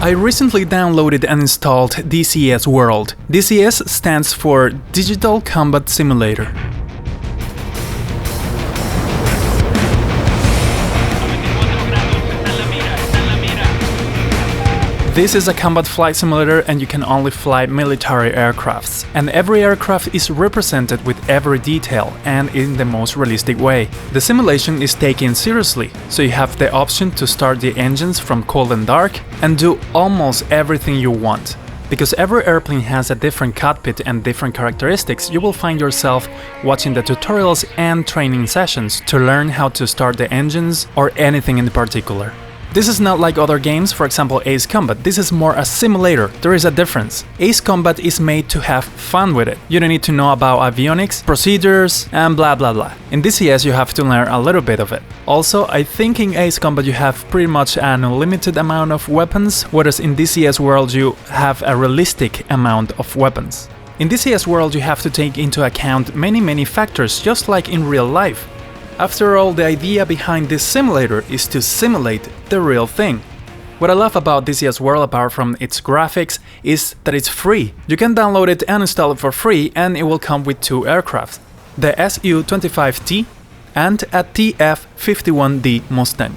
I recently downloaded and installed DCS World. DCS stands for Digital Combat Simulator. This is a combat flight simulator and you can only fly military aircrafts. And every aircraft is represented with every detail and in the most realistic way. The simulation is taken seriously, so you have the option to start the engines from cold and dark and do almost everything you want. Because every airplane has a different cockpit and different characteristics, you will find yourself watching the tutorials and training sessions to learn how to start the engines or anything in particular. This is not like other games, for example Ace Combat. This is more a simulator. There is a difference. Ace Combat is made to have fun with it. You don't need to know about avionics, procedures, and blah blah blah. In DCS you have to learn a little bit of it. Also, I think in Ace Combat you have pretty much an unlimited amount of weapons, whereas in DCS World you have a realistic amount of weapons. In DCS World you have to take into account many factors, just like in real life. After all, the idea behind this simulator is to simulate the real thing. What I love about DCS World, apart from its graphics, is that it's free. You can download it and install it for free, and it will come with two aircraft, the Su-25T and a TF-51D Mustang.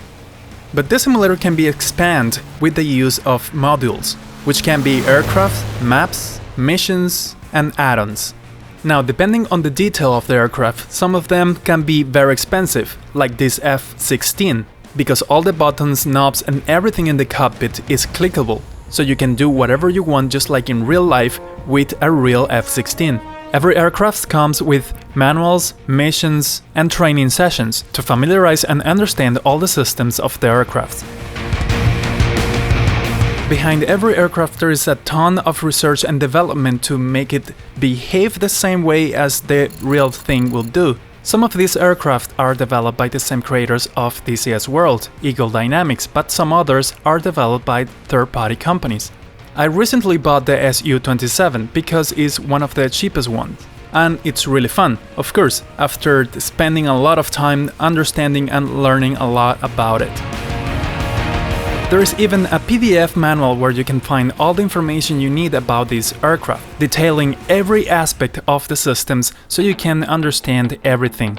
But this simulator can be expanded with the use of modules, which can be aircraft, maps, missions, and add-ons. Now, depending on the detail of the aircraft, some of them can be very expensive, like this F-16, because all the buttons, knobs and everything in the cockpit is clickable, so you can do whatever you want just like in real life with a real F-16. Every aircraft comes with manuals, missions and training sessions to familiarize and understand all the systems of the aircraft. Behind every aircraft there is a ton of research and development to make it behave the same way as the real thing will do. Some of these aircraft are developed by the same creators of DCS World, Eagle Dynamics, but some others are developed by third-party companies. I recently bought the Su-27 because it's one of the cheapest ones. And it's really fun, of course, after spending a lot of time understanding and learning a lot about it. There is even a PDF manual where you can find all the information you need about this aircraft, detailing every aspect of the systems so you can understand everything.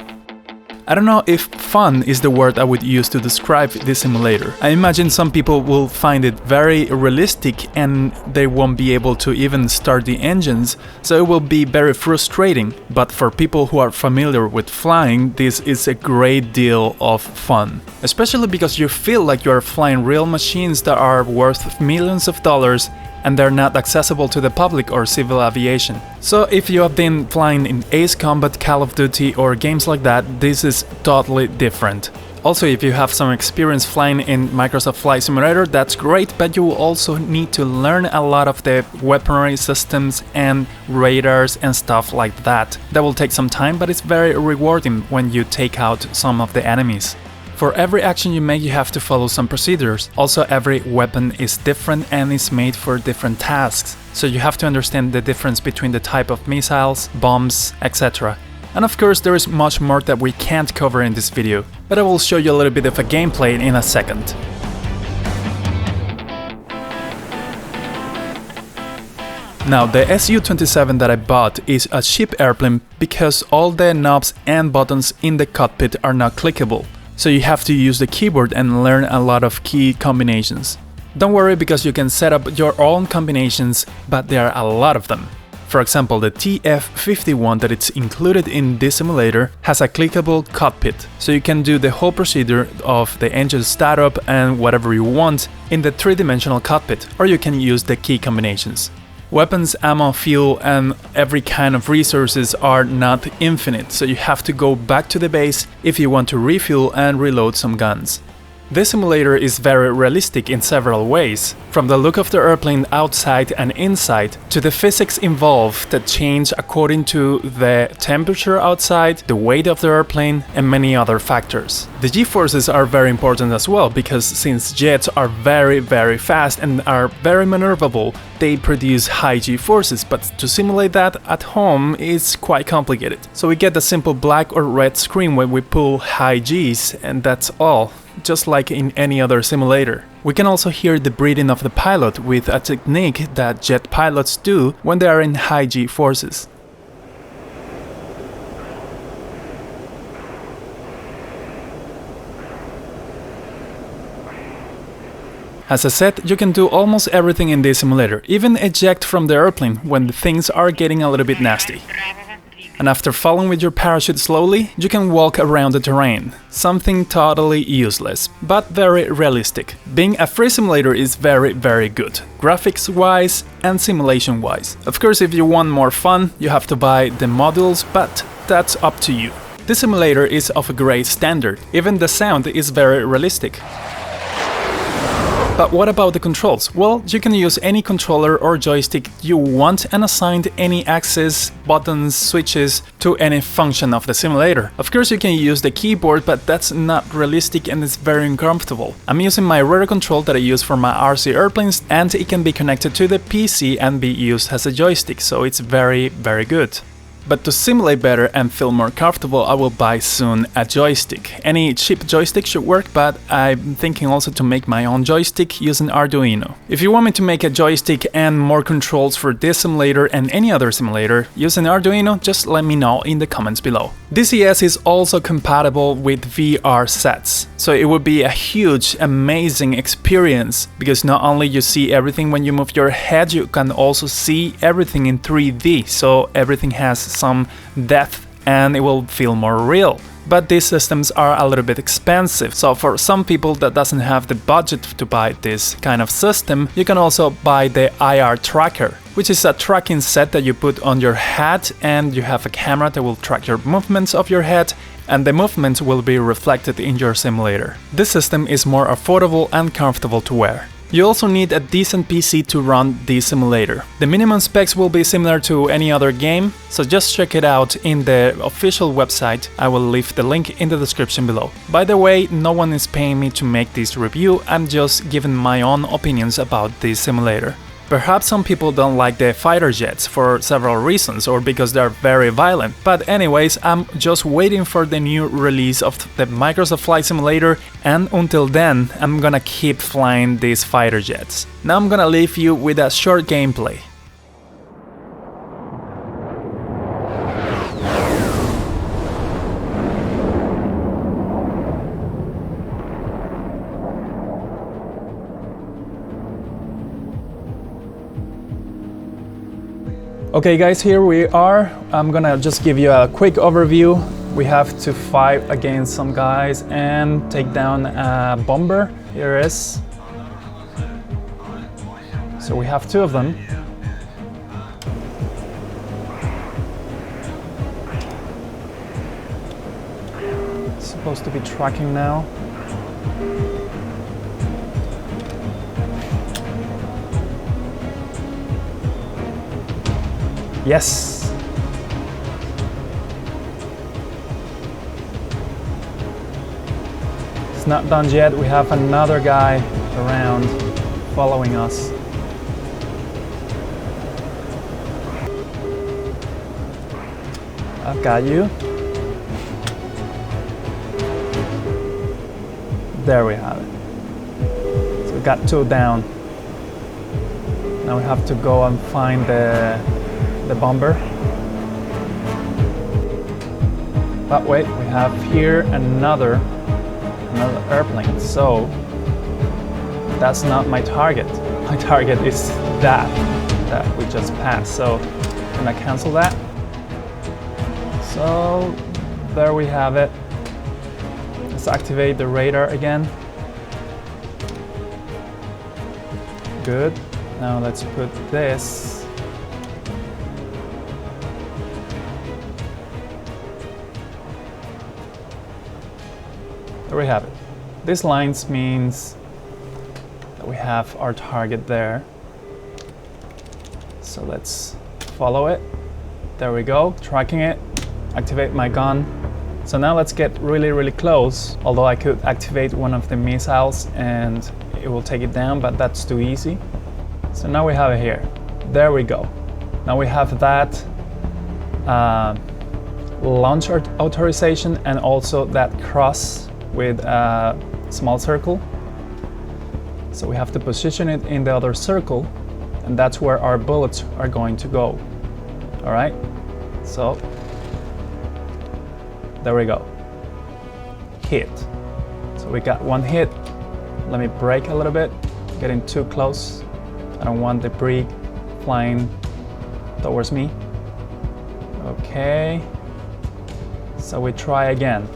I don't know if fun is the word I would use to describe this simulator. I imagine some people will find it very realistic and they won't be able to even start the engines, so it will be very frustrating. But for people who are familiar with flying, this is a great deal of fun. Especially because you feel like you are flying real machines that are worth millions of dollars and they're not accessible to the public or civil aviation. So if you have been flying in Ace Combat, Call of Duty or games like that, this is totally different. Also, if you have some experience flying in Microsoft Flight Simulator, that's great, but you will also need to learn a lot of the weaponry systems and radars and stuff like that. That will take some time, but it's very rewarding when you take out some of the enemies. For every action you make, you have to follow some procedures. Also, every weapon is different and is made for different tasks. So you have to understand the difference between the type of missiles, bombs, etc. And of course, there is much more that we can't cover in this video, but I will show you a little bit of a gameplay in a second. Now, the Su-27 that I bought is a cheap airplane because all the knobs and buttons in the cockpit are not clickable. So you have to use the keyboard and learn a lot of key combinations. Don't worry because you can set up your own combinations, but there are a lot of them. For example, the TF-51 that it's included in this simulator has a clickable cockpit, so you can do the whole procedure of the engine startup and whatever you want in the three-dimensional cockpit, or you can use the key combinations. Weapons, ammo, fuel and every kind of resources are not infinite, so you have to go back to the base if you want to refuel and reload some guns. This simulator is very realistic in several ways, from the look of the airplane outside and inside, to the physics involved that change according to the temperature outside, the weight of the airplane, and many other factors. The G-forces are very important as well, because since jets are very fast and are very maneuverable, they produce high G-forces, but to simulate that at home is quite complicated. So we get the simple black or red screen when we pull high Gs, and that's all, just like in any other simulator. We can also hear the breathing of the pilot with a technique that jet pilots do when they are in high G forces. As I said, you can do almost everything in this simulator, even eject from the airplane when things are getting a little bit nasty. And after falling with your parachute slowly, you can walk around the terrain. Something totally useless, but very realistic. Being a free simulator is very good, graphics-wise and simulation-wise. Of course, if you want more fun, you have to buy the modules, but that's up to you. This simulator is of a great standard, even the sound is very realistic. But what about the controls? Well, you can use any controller or joystick you want and assign any axes, buttons, switches to any function of the simulator. Of course, you can use the keyboard, but that's not realistic and it's very uncomfortable. I'm using my radar control that I use for my RC airplanes, and it can be connected to the PC and be used as a joystick, so it's very good. But to simulate better and feel more comfortable, I will buy soon a joystick. Any cheap joystick should work, but I'm thinking also to make my own joystick using Arduino. If you want me to make a joystick and more controls for this simulator and any other simulator using Arduino, just let me know in the comments below. DCS is also compatible with VR sets, so it would be a huge, amazing experience, because not only you see everything when you move your head, you can also see everything in 3D, so everything has some depth and it will feel more real. But these systems are a little bit expensive, so for some people that doesn't have the budget to buy this kind of system, you can also buy the IR tracker, which is a tracking set that you put on your head, and you have a camera that will track your movements of your head, and the movements will be reflected in your simulator. This system is more affordable and comfortable to wear. You also need a decent PC to run this simulator. The minimum specs will be similar to any other game, so just check it out in the official website. I will leave the link in the description below. By the way, no one is paying me to make this review, I'm just giving my own opinions about this simulator. Perhaps some people don't like the fighter jets for several reasons, or because they're very violent, but anyways, I'm just waiting for the new release of the Microsoft Flight Simulator, and until then, I'm gonna keep flying these fighter jets. Now I'm gonna leave you with a short gameplay. Okay guys, here we are. I'm gonna just give you a quick overview. We have to fight against some guys and take down a bomber. Here it is. So we have two of them. It's supposed to be tracking now. Yes! It's not done yet, we have another guy around following us. I've got you. There we have it. So we got two down. Now we have to go and find the bomber. But wait, we have here another airplane, so that's not my target. My target is that we just passed, so I'm gonna cancel that. So there we have it. Let's activate the radar again. Good. Now let's put this. There we have it. This lines means that we have our target there. So let's follow it. There we go, tracking it. Activate my gun. So now let's get really close. Although I could activate one of the missiles and it will take it down, but that's too easy. So now we have it here. There we go. Now we have that launch authorization and also that cross with a small circle. So we have to position it in the other circle, and that's where our bullets are going to go. All right, so there we go. Hit. So we got one hit. Let me brake a little bit, getting too close. I don't want debris flying towards me. Okay, so we try again.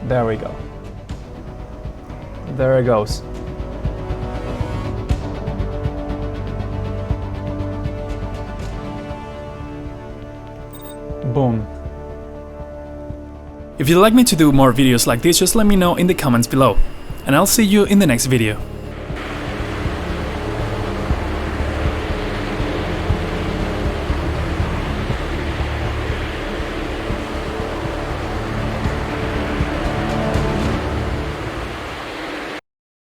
There we go. There it goes. Boom. If you'd like me to do more videos like this, just let me know in the comments below, and I'll see you in the next video.